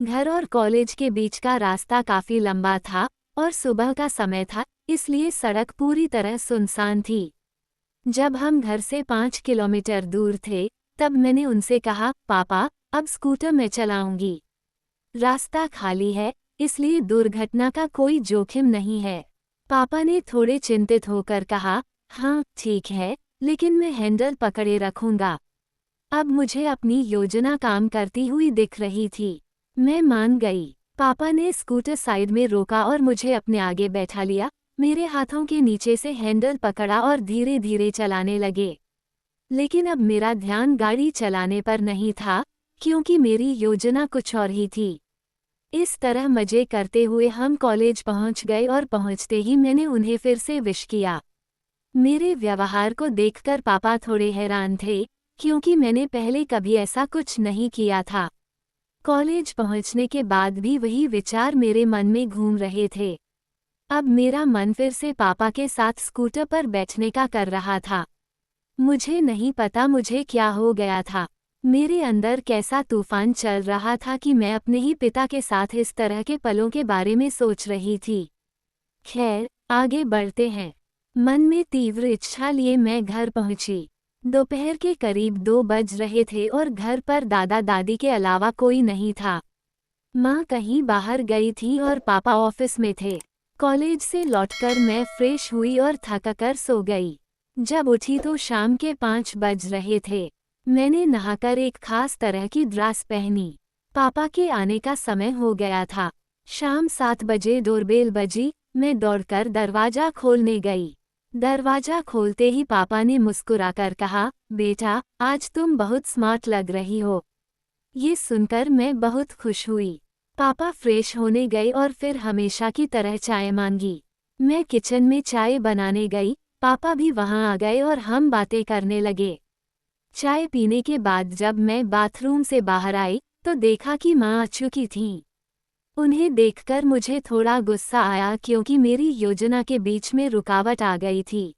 घर और कॉलेज के बीच का रास्ता काफी लंबा था और सुबह का समय था, इसलिए सड़क पूरी तरह सुनसान थी। जब हम घर से 5 किलोमीटर दूर थे, तब मैंने उनसे कहा, पापा, अब स्कूटर मैं चलाऊंगी। रास्ता खाली है, इसलिए दुर्घटना का कोई जोखिम नहीं है। पापा ने थोड़े चिंतित होकर कहा, हाँ ठीक है, लेकिन मैं हैंडल पकड़े रखूंगा। अब मुझे अपनी योजना काम करती हुई दिख रही थी। मैं मान गई। पापा ने स्कूटर साइड में रोका और मुझे अपने आगे बैठा लिया, मेरे हाथों के नीचे से हैंडल पकड़ा और धीरे धीरे चलाने लगे। लेकिन अब मेरा ध्यान गाड़ी चलाने पर नहीं था, क्योंकि मेरी योजना कुछ और ही थी। इस तरह मजे करते हुए हम कॉलेज पहुंच गए और पहुंचते ही मैंने उन्हें फिर से विश किया। मेरे व्यवहार को देखकर पापा थोड़े हैरान थे, क्योंकि मैंने पहले कभी ऐसा कुछ नहीं किया था। कॉलेज पहुंचने के बाद भी वही विचार मेरे मन में घूम रहे थे। अब मेरा मन फिर से पापा के साथ स्कूटर पर बैठने का कर रहा था। मुझे नहीं पता मुझे क्या हो गया था। मेरे अंदर कैसा तूफान चल रहा था कि मैं अपने ही पिता के साथ इस तरह के पलों के बारे में सोच रही थी। खैर, आगे बढ़ते हैं। मन में तीव्र इच्छा लिए मैं घर पहुंची। दोपहर के करीब 2 बज रहे थे और घर पर दादा दादी के अलावा कोई नहीं था। माँ कहीं बाहर गई थी और पापा ऑफिस में थे। कॉलेज से लौटकर मैं फ्रेश हुई और थककर सो गई। जब उठी तो शाम के 5 बज रहे थे। मैंने नहाकर एक खास तरह की ड्रेस पहनी। पापा के आने का समय हो गया था। शाम 7 बजे डोरबेल बजी, मैं दौड़कर दरवाजा खोलने गई। दरवाजा खोलते ही पापा ने मुस्कुराकर कहा, बेटा, आज तुम बहुत स्मार्ट लग रही हो। ये सुनकर मैं बहुत खुश हुई। पापा फ्रेश होने गए और फिर हमेशा की तरह चाय मांगी। मैं किचन में चाय बनाने गई, पापा भी वहां आ गए और हम बातें करने लगे। चाय पीने के बाद जब मैं बाथरूम से बाहर आई, तो देखा कि माँ आ चुकी थीं। उन्हें देखकर मुझे थोड़ा गुस्सा आया, क्योंकि मेरी योजना के बीच में रुकावट आ गई थी।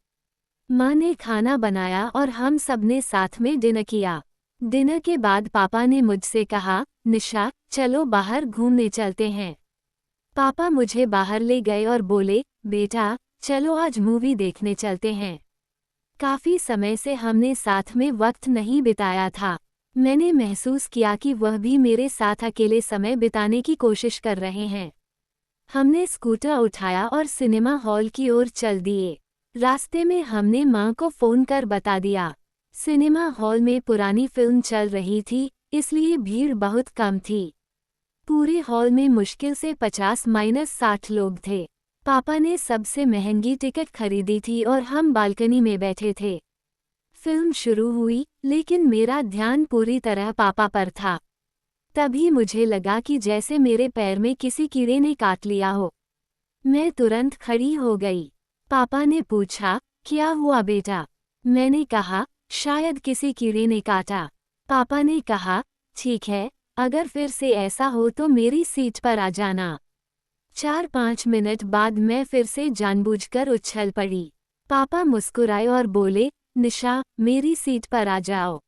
माँ ने खाना बनाया और हम सबने साथ में डिनर किया। डिनर के बाद पापा ने मुझसे कहा, निशा, चलो बाहर घूमने चलते हैं। पापा मुझे बाहर ले गए और बोले, बेटा, चलो आज मूवी देखने चलते हैं। काफी समय से हमने साथ में वक्त नहीं बिताया था। मैंने महसूस किया कि वह भी मेरे साथ अकेले समय बिताने की कोशिश कर रहे हैं। हमने स्कूटर उठाया और सिनेमा हॉल की ओर चल दिए। रास्ते में हमने माँ को फोन कर बता दिया। सिनेमा हॉल में पुरानी फिल्म चल रही थी, इसलिए भीड़ बहुत कम थी। पूरे हॉल में मुश्किल से 50-60 लोग थे। पापा ने सबसे महंगी टिकट खरीदी थी और हम बालकनी में बैठे थे। फिल्म शुरू हुई, लेकिन मेरा ध्यान पूरी तरह पापा पर था। तभी मुझे लगा कि जैसे मेरे पैर में किसी कीड़े ने काट लिया हो। मैं तुरंत खड़ी हो गई। पापा ने पूछा, क्या हुआ बेटा? मैंने कहा, शायद किसी कीड़े ने काटा। पापा ने कहा, ठीक है, अगर फिर से ऐसा हो तो मेरी सीट पर आ जाना। 4-5 मिनट बाद मैं फिर से जानबूझकर उछल पड़ी। पापा मुस्कुराए और बोले, निशा, मेरी सीट पर आ जाओ।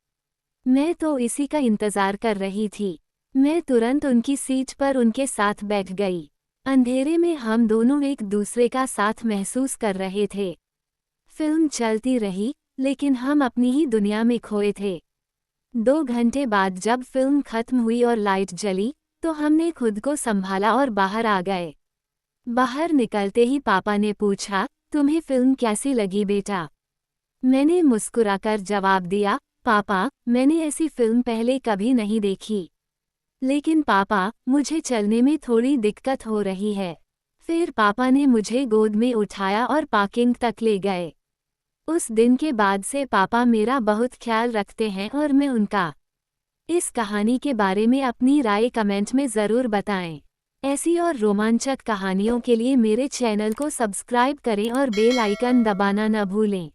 मैं तो इसी का इंतजार कर रही थी। मैं तुरंत उनकी सीट पर उनके साथ बैठ गई। अंधेरे में हम दोनों एक दूसरे का साथ महसूस कर रहे थे। फिल्म चलती रही, लेकिन हम अपनी ही दुनिया में खोए थे। 2 घंटे बाद जब फिल्म खत्म हुई और लाइट जली, तो हमने खुद को संभाला और बाहर आ गए। बाहर निकलते ही पापा ने पूछा, तुम्हें फिल्म कैसी लगी बेटा? मैंने मुस्कुराकर जवाब दिया, पापा, मैंने ऐसी फिल्म पहले कभी नहीं देखी। लेकिन पापा, मुझे चलने में थोड़ी दिक्कत हो रही है। फिर पापा ने मुझे गोद में उठाया और पार्किंग तक ले गए। उस दिन के बाद से पापा मेरा बहुत ख्याल रखते हैं और मैं उनका। इस कहानी के बारे में अपनी राय कमेंट में ज़रूर बताएं। ऐसी और रोमांचक कहानियों के लिए मेरे चैनल को सब्सक्राइब करें और बेल आइकन दबाना न भूलें।